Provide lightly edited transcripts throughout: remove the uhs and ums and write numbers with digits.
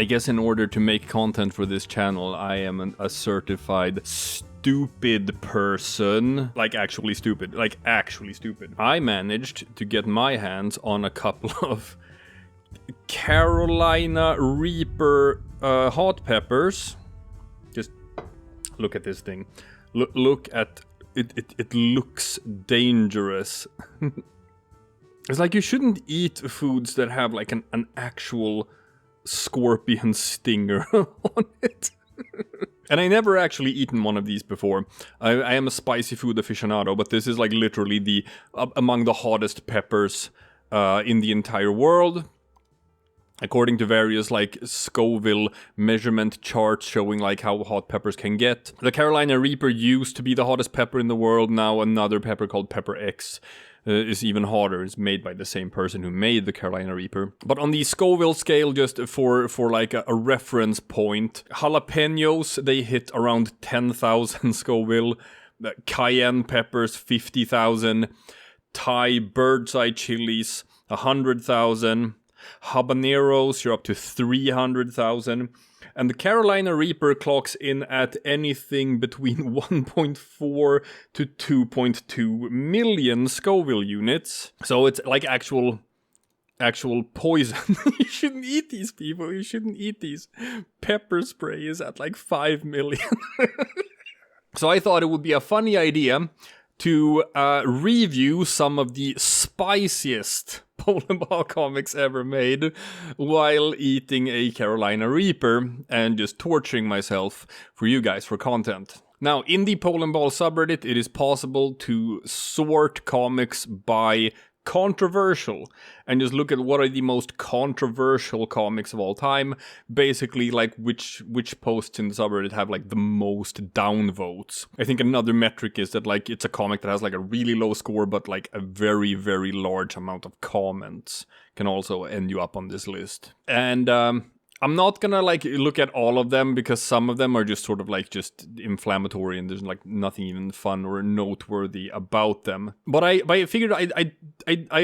I guess in order to make content for this channel, I am a certified stupid person. Like actually stupid. Like actually stupid. I managed to get my hands on a couple of Carolina Reaper hot peppers. Just look at this thing. Look at it. It looks dangerous. It's like you shouldn't eat foods that have like an actual scorpion stinger on it. And I never actually eaten one of these before. I am a spicy food aficionado, but this is like literally the among the hottest peppers in the entire world. According to various like Scoville measurement charts showing like how hot peppers can get. The Carolina Reaper used to be the hottest pepper in the world. Now another pepper called Pepper X is even hotter. It's made by the same person who made the Carolina Reaper. But on the Scoville scale, just for like a reference point, jalapenos, they hit around 10,000 Scoville. Cayenne peppers, 50,000. Thai bird's eye chilies, 100,000. Habaneros, you're up to 300,000. And the Carolina Reaper clocks in at anything between 1.4 to 2.2 million Scoville units. So it's like actual poison. You shouldn't eat these, people. You shouldn't eat these. Pepper spray is at like 5 million. So I thought it would be a funny idea to review some of the spiciest Polandball comics ever made while eating a Carolina Reaper and just torturing myself for you guys for content. Now, in the Polandball subreddit, it is possible to sort comics by controversial and just look at what are the most controversial comics of all time. Basically, like which posts in the subreddit have like the most downvotes. I think another metric is that like it's a comic that has like a really low score but like a very, very large amount of comments can also end you up on this list. And I'm not gonna like look at all of them because some of them are just sort of like just inflammatory and there's like nothing even fun or noteworthy about them. But I figured I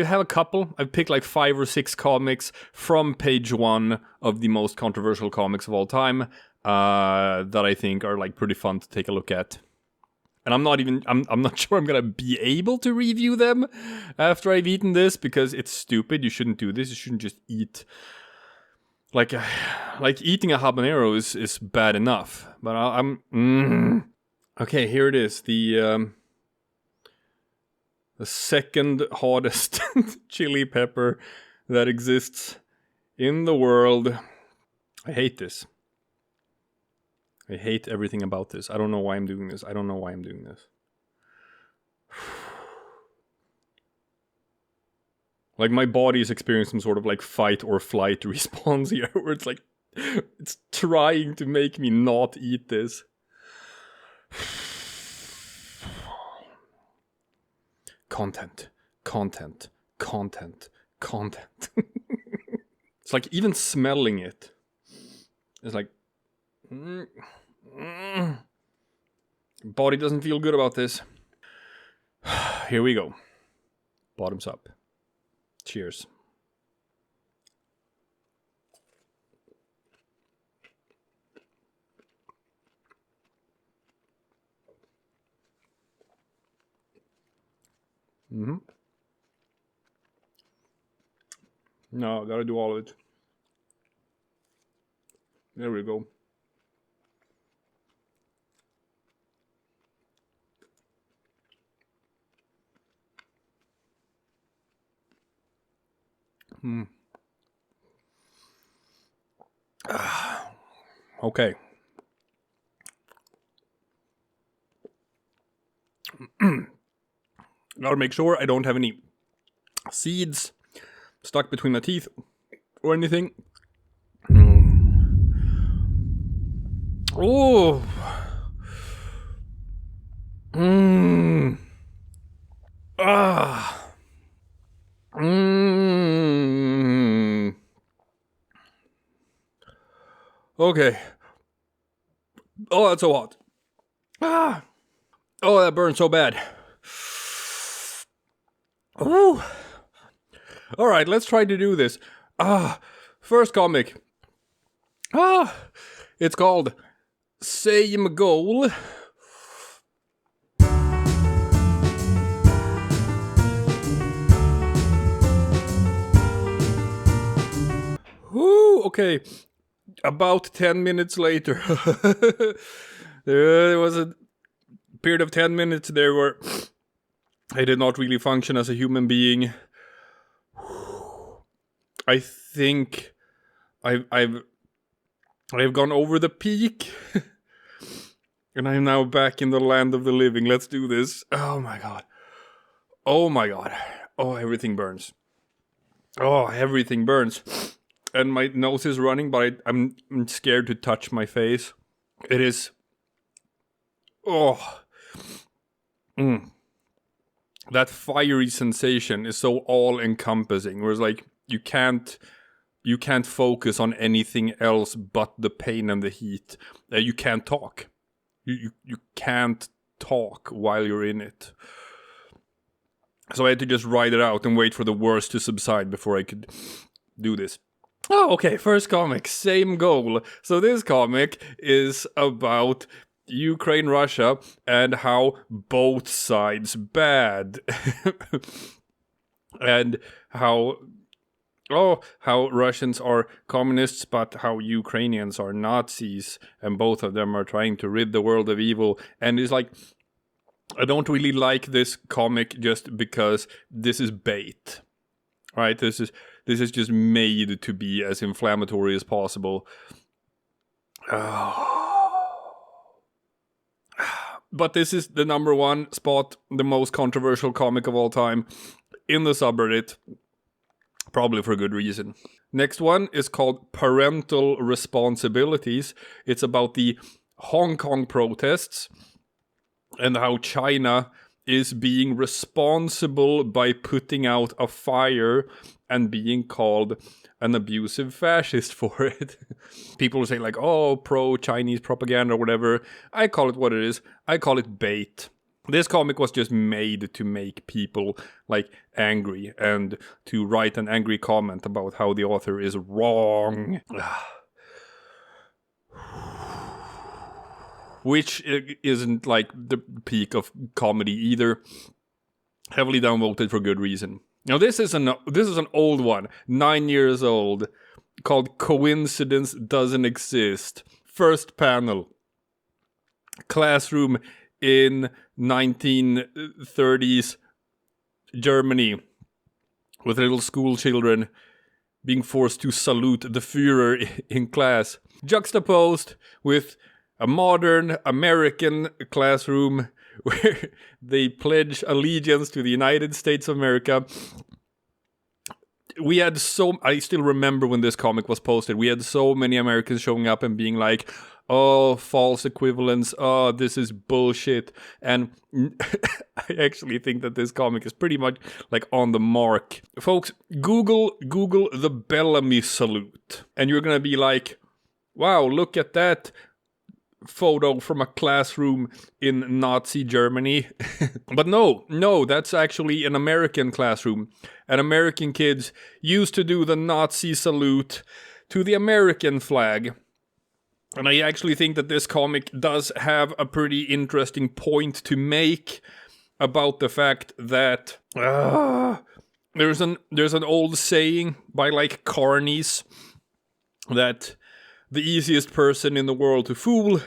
have a couple. I've picked like 5 or 6 comics from page 1 of the most controversial comics of all time that I think are like pretty fun to take a look at. And I'm not sure I'm gonna be able to review them after I've eaten this because it's stupid. You shouldn't do this. You shouldn't just eat. Like eating a habanero is bad enough, but Okay, here it is. The second hottest chili pepper that exists in the world. I hate this. I hate everything about this. I don't know why I'm doing this. Like, my body is experiencing some sort of, like, fight or flight response here, where it's, like, it's trying to make me not eat this. Content. It's like, even smelling it, it's like... Body doesn't feel good about this. Here we go. Bottoms up. Cheers. No, gotta do all of it. There we go. Okay. Gotta make sure I don't have any seeds stuck between my teeth or anything. Oh. Okay. Oh, that's so hot. Oh, that burns so bad. Oh. All right, let's try to do this. First comic. It's called Same Goal. Woo, okay. About 10 minutes later, there was a period of 10 minutes there where I did not really function as a human being. I think I've gone over the peak, and I'm now back in the land of the living. Let's do this. Oh my god. Oh my god. Oh, everything burns. Oh, everything burns. And my nose is running, but I'm scared to touch my face. It is... Oh. That fiery sensation is so all-encompassing. Whereas, like, you can't focus on anything else but the pain and the heat. You can't talk. You can't talk while you're in it. So I had to just ride it out and wait for the worst to subside before I could do this. Oh, okay, first comic, Same Goal. So this comic is about Ukraine, Russia, and how both sides bad. And how Russians are communists, but how Ukrainians are Nazis, and both of them are trying to rid the world of evil. And it's like, I don't really like this comic just because this is bait, right? This is just made to be as inflammatory as possible. But this is the #1 spot, the most controversial comic of all time in the subreddit. Probably for good reason. Next one is called Parental Responsibilities. It's about the Hong Kong protests and how China is being responsible by putting out a fire and being called an abusive fascist for it. People say like, oh, pro-Chinese propaganda or whatever. I call it what it is. I call it bait. This comic was just made to make people, like, angry and to write an angry comment about how the author is wrong. Which isn't, like, the peak of comedy either. Heavily downvoted for good reason. Now this is an old one, 9 years old, called Coincidence Doesn't Exist. First panel. Classroom in 1930s Germany, with little school children being forced to salute the Führer in class. Juxtaposed with a modern American classroom where they pledge allegiance to the United States of America. We had I still remember when this comic was posted, we had so many Americans showing up and being like, oh, false equivalence, oh, this is bullshit. And I actually think that this comic is pretty much like on the mark. Folks, Google the Bellamy salute, and you're gonna be like, wow, look at that photo from a classroom in Nazi Germany. But no, that's actually an American classroom. And American kids used to do the Nazi salute to the American flag. And I actually think that this comic does have a pretty interesting point to make about the fact that there's an old saying by, like, carnies that the easiest person in the world to fool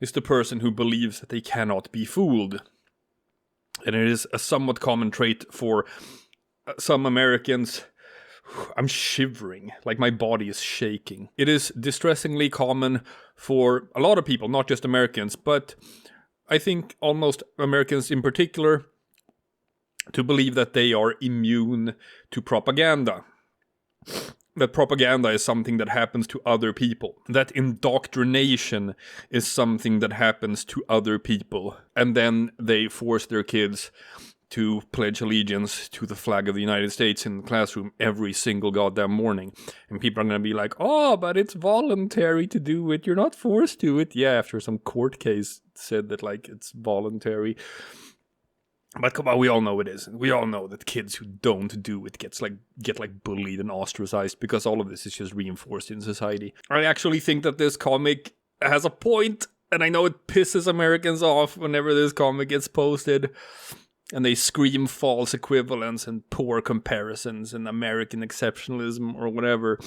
is the person who believes that they cannot be fooled. And it is a somewhat common trait for some Americans. I'm shivering, like my body is shaking. It is distressingly common for a lot of people, not just Americans, but I think almost Americans in particular, to believe that they are immune to propaganda. That propaganda is something that happens to other people. That indoctrination is something that happens to other people. And then they force their kids to pledge allegiance to the flag of the United States in the classroom every single goddamn morning. And people are going to be like, oh, but it's voluntary to do it. You're not forced to it. Yeah, after some court case said that, like, it's voluntary. But come on, we all know it isn't. We all know that kids who don't do it get bullied and ostracized, because all of this is just reinforced in society. I actually think that this comic has a point, and I know it pisses Americans off whenever this comic gets posted, and they scream false equivalence and poor comparisons and American exceptionalism or whatever.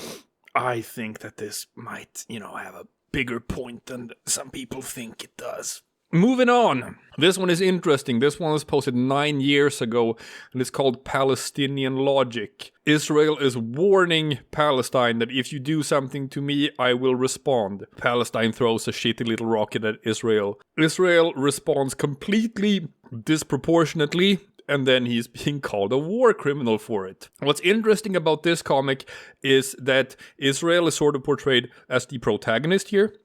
I think that this might, have a bigger point than some people think it does. Moving on. This one is interesting. This one was posted 9 years ago, and it's called Palestinian Logic. Israel is warning Palestine that if you do something to me, I will respond. Palestine throws a shitty little rocket at Israel. Israel responds completely disproportionately, and then he's being called a war criminal for it. What's interesting about this comic is that Israel is sort of portrayed as the protagonist here.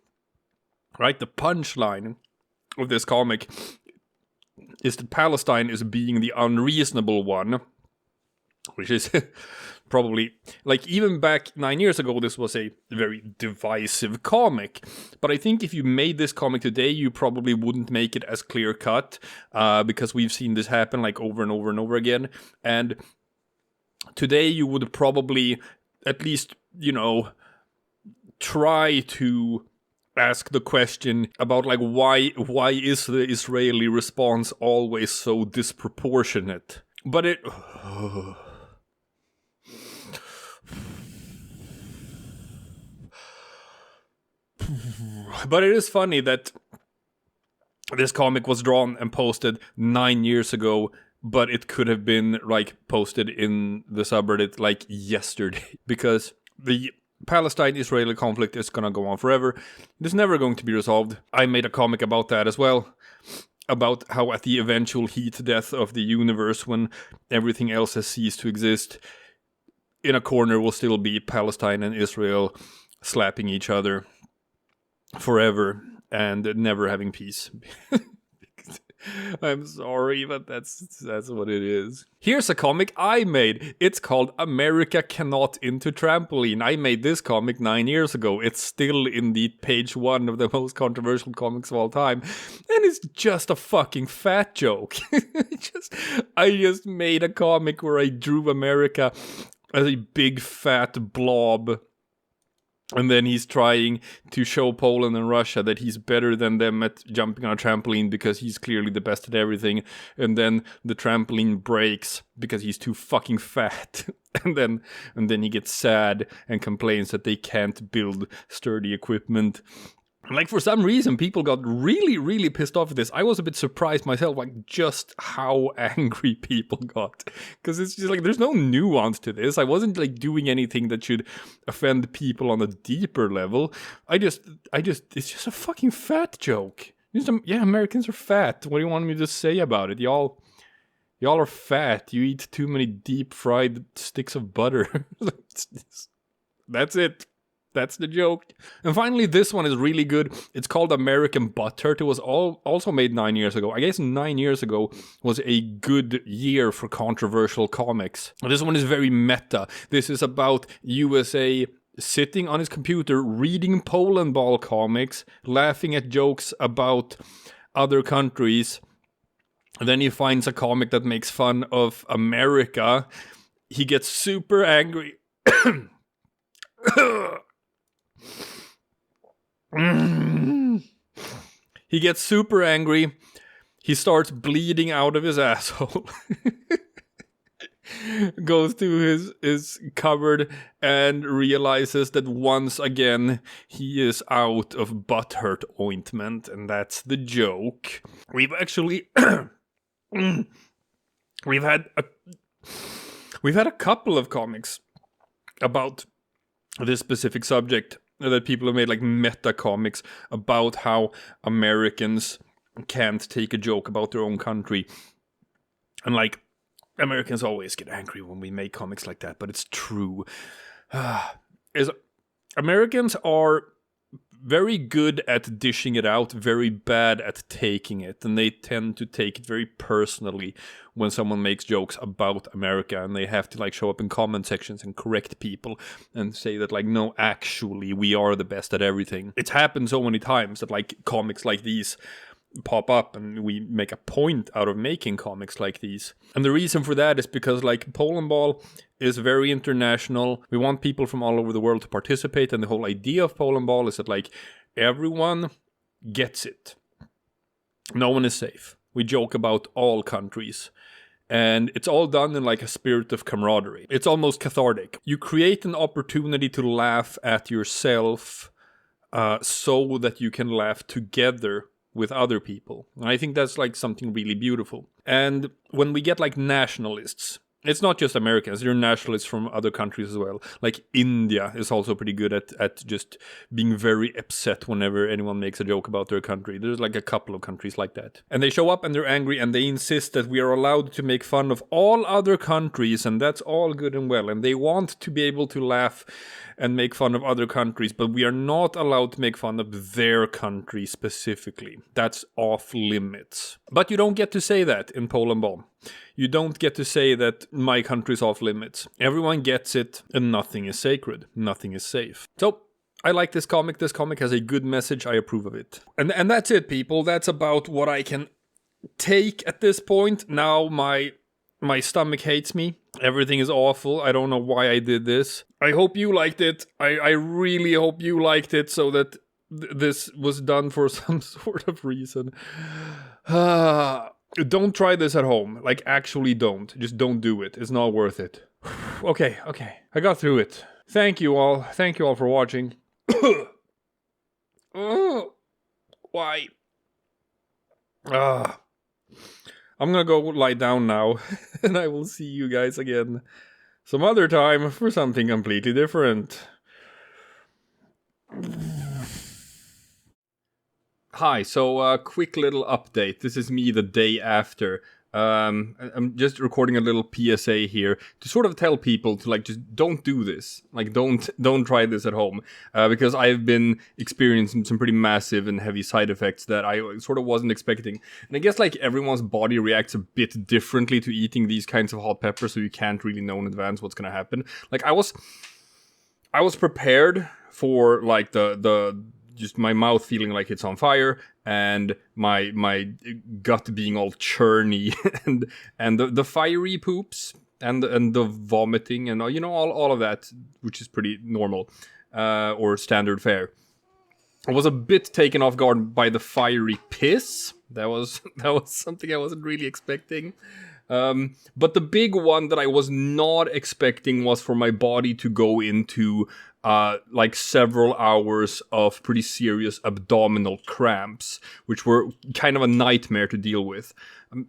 Right? The punchline of this comic is that Palestine is being the unreasonable one, which is probably, even back 9 years ago, this was a very divisive comic. But I think if you made this comic today, you probably wouldn't make it as clear cut, because we've seen this happen over and over and over again. And today you would probably at least, try to ask the question about why is the Israeli response always so disproportionate? But it is funny that this comic was drawn and posted 9 years ago, but it could have been posted in the subreddit yesterday, because the Palestine-Israeli conflict is gonna go on forever. It's never going to be resolved. I made a comic about that as well, about how at the eventual heat death of the universe, when everything else has ceased to exist, in a corner will still be Palestine and Israel slapping each other forever and never having peace. I'm sorry, but that's what it is. Here's a comic I made. It's called America Cannot Into Trampoline. I made this comic 9 years ago. It's still in the page 1 of the most controversial comics of all time. And it's just a fucking fat joke. I just made a comic where I drew America as a big fat blob. And then he's trying to show Poland and Russia that he's better than them at jumping on a trampoline because he's clearly the best at everything. And then the trampoline breaks because he's too fucking fat. and then he gets sad and complains that they can't build sturdy equipment. For some reason, people got really, really pissed off at this. I was a bit surprised myself, just how angry people got. Because it's just there's no nuance to this. I wasn't doing anything that should offend people on a deeper level. it's just a fucking fat joke. Yeah, Americans are fat. What do you want me to say about it? Y'all are fat. You eat too many deep fried sticks of butter. That's it. That's the joke. And finally, this one is really good. It's called American Butthurt. It was also made 9 years ago. I guess 9 years ago was a good year for controversial comics. This one is very meta. This is about USA sitting on his computer, reading Polandball comics, laughing at jokes about other countries. Then he finds a comic that makes fun of America. He gets super angry. He gets super angry. He starts bleeding out of his asshole. Goes to his cupboard and realizes that once again he is out of butthurt ointment, and that's the joke. We've actually we've had a couple of comics about this specific subject that people have made, meta comics about how Americans can't take a joke about their own country. And Americans always get angry when we make comics like that, but it's true. Americans are very good at dishing it out, very bad at taking it, and they tend to take it very personally when someone makes jokes about America, and they have to show up in comment sections and correct people and say that no, actually we are the best at everything. It's happened so many times that comics like these pop up, and we make a point out of making comics like these. And the reason for that is because like Polandball is very international. We want people from all over the world to participate, and the whole idea of Polandball is that like everyone gets it. No one is safe. We joke about all countries. And it's all done in like a spirit of camaraderie. It's almost cathartic. You create an opportunity to laugh at yourself so that you can laugh together with other people. And I think that's like something really beautiful. And when we get like nationalists, it's not just Americans, there are nationalists from other countries as well. Like India is also pretty good at just being very upset whenever anyone makes a joke about their country. There's like a couple of countries like that. And they show up and they're angry and they insist that we are allowed to make fun of all other countries, and that's all good and well. And they want to be able to laugh and make fun of other countries, but we are not allowed to make fun of their country specifically. That's off limits. But you don't get to say that in Polandball. You don't get to say that my country's off limits. Everyone gets it, and nothing is sacred. Nothing is safe. So, I like this comic. This comic has a good message. I approve of it. And that's it, people. That's about what I can take at this point. Now my stomach hates me. Everything is awful. I don't know why I did this. I hope you liked it. I really hope you liked it, so that this was done for some sort of reason. Don't try this at home. Like, actually don't. Just don't do it. It's not worth it. Okay. I got through it. Thank you all. Thank you all for watching. Why? I'm gonna go lie down now, and I will see you guys again some other time for something completely different. Hi, so quick little update. This is me the day after. I'm just recording a little PSA here to sort of tell people to like just don't do this. Like don't try this at home because I've been experiencing some pretty massive and heavy side effects that I sort of wasn't expecting. And I guess like everyone's body reacts a bit differently to eating these kinds of hot peppers, so you can't really know in advance what's gonna happen. Like I was prepared for like the just my mouth feeling like it's on fire, and my gut being all churny, and the fiery poops, and the vomiting, and you know all of that, which is pretty normal or standard fare. I was a bit taken off guard by the fiery piss. That was something I wasn't really expecting. But the big one that I was not expecting was for my body to go into like several hours of pretty serious abdominal cramps, which were kind of a nightmare to deal with.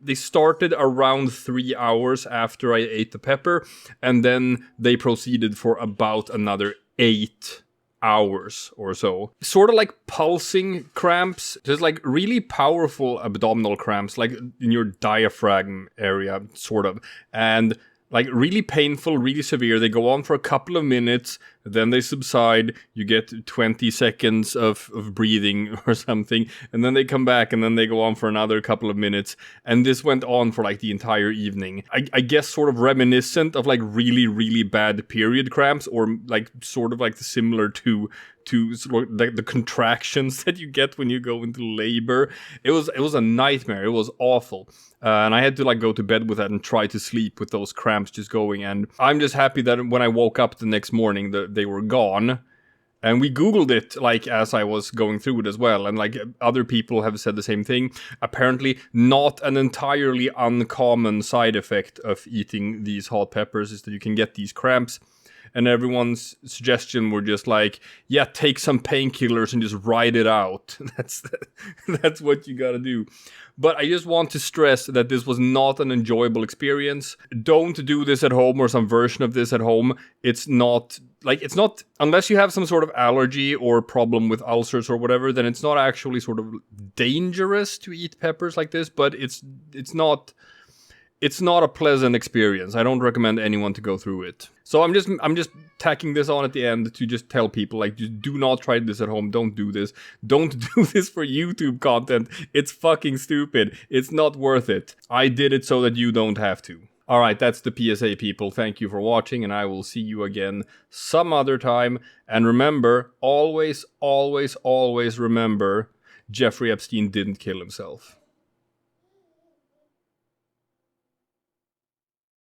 They started around 3 hours after I ate the pepper, and then they proceeded for about another 8 hours or so. Sort of like pulsing cramps, just like really powerful abdominal cramps, like in your diaphragm area, sort of. And like really painful, really severe. They go on for a couple of minutes, then they subside. You get 20 seconds of breathing or something, and then they come back, and then they go on for another couple of minutes. And this went on for like the entire evening. I guess sort of reminiscent of like really, really bad period cramps, or like sort of like similar to sort of like the contractions that you get when you go into labor. It was a nightmare. It was awful. And I had to like go to bed with that and try to sleep with those cramps just going. And I'm just happy that when I woke up the next morning, they were gone. And we Googled it like as I was going through it as well. And like other people have said the same thing. Apparently not an entirely uncommon side effect of eating these hot peppers is that you can get these cramps. And everyone's suggestion were just like, yeah, take some painkillers and just ride it out. That's what you gotta do. But I just want to stress that this was not an enjoyable experience. Don't do this at home, or some version of this at home. It's not, unless you have some sort of allergy or problem with ulcers or whatever, then it's not actually sort of dangerous to eat peppers like this, but it's not a pleasant experience. I don't recommend anyone to go through it. So I'm just tacking this on at the end to just tell people, like, just do not try this at home. Don't do this. Don't do this for YouTube content. It's fucking stupid. It's not worth it. I did it so that you don't have to. Alright, that's the PSA, people. Thank you for watching, and I will see you again some other time. And remember, always, always, always remember, Jeffrey Epstein didn't kill himself.